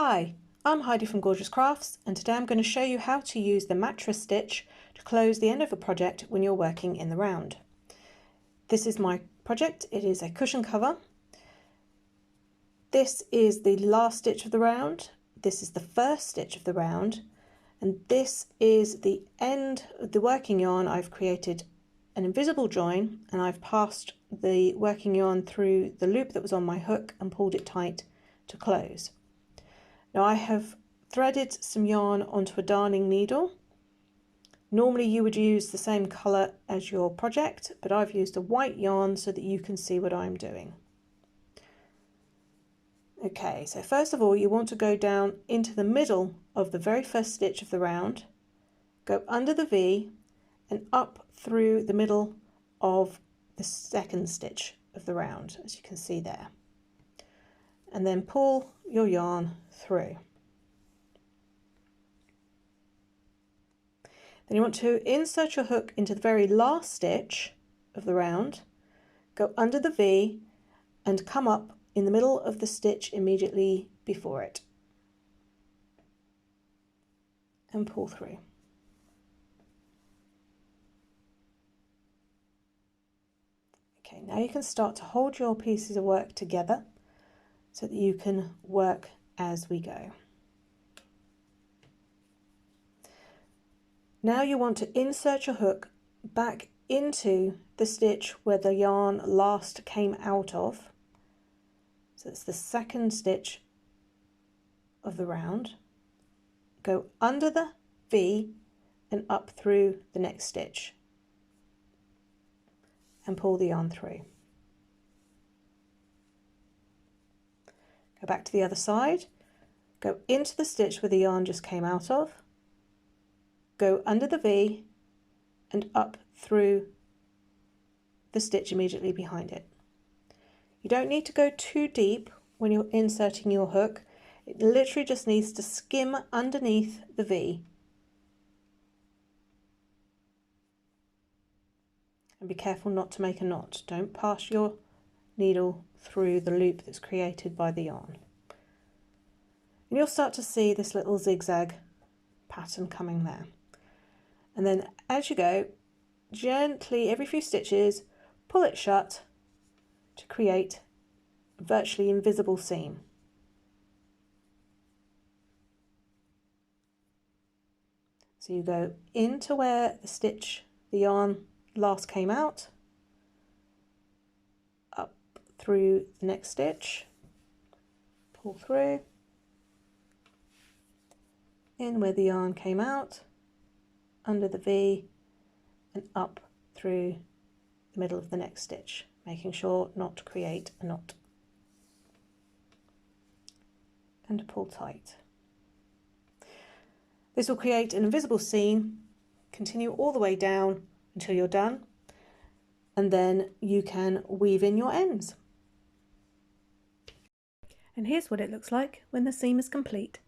Hi, I'm Heidi from Gorgeous Crafts, and today I'm going to show you how to use the mattress stitch to close the end of a project when you're working in the round. This is my project. It is a cushion cover. This is the last stitch of the round. This is the first stitch of the round, and this is the end of the working yarn. I've created an invisible join and I've passed the working yarn through the loop that was on my hook and pulled it tight to close. Now I have threaded some yarn onto a darning needle. Normally you would use the same colour as your project, but I've used a white yarn so that you can see what I'm doing. Okay, so first of all you want to go down into the middle of the very first stitch of the round, go under the V and up through the middle of the second stitch of the round, as you can see there, and then pull your yarn through. Then you want to insert your hook into the very last stitch of the round, go under the V and come up in the middle of the stitch immediately before it and pull through. Okay, now you can start to hold your pieces of work together so that you can work as we go. Now you want to insert your hook back into the stitch where the yarn last came out of. So it's the second stitch of the round. Go under the V and up through the next stitch and pull the yarn through. Go back to the other side, go into the stitch where the yarn just came out of, go under the V and up through the stitch immediately behind it. You don't need to go too deep when you're inserting your hook. It literally just needs to skim underneath the V. And be careful not to make a knot. Don't pass your needle through the loop that's created by the yarn. And you'll start to see this little zigzag pattern coming there. And then as you go, gently every few stitches, pull it shut to create a virtually invisible seam. So you go into where the yarn last came out, up through the next stitch, pull through, in where the yarn came out, under the V and up through the middle of the next stitch, making sure not to create a knot, and pull tight. This will create an invisible seam. Continue all the way down until you're done, and then you can weave in your ends. And here's what it looks like when the seam is complete.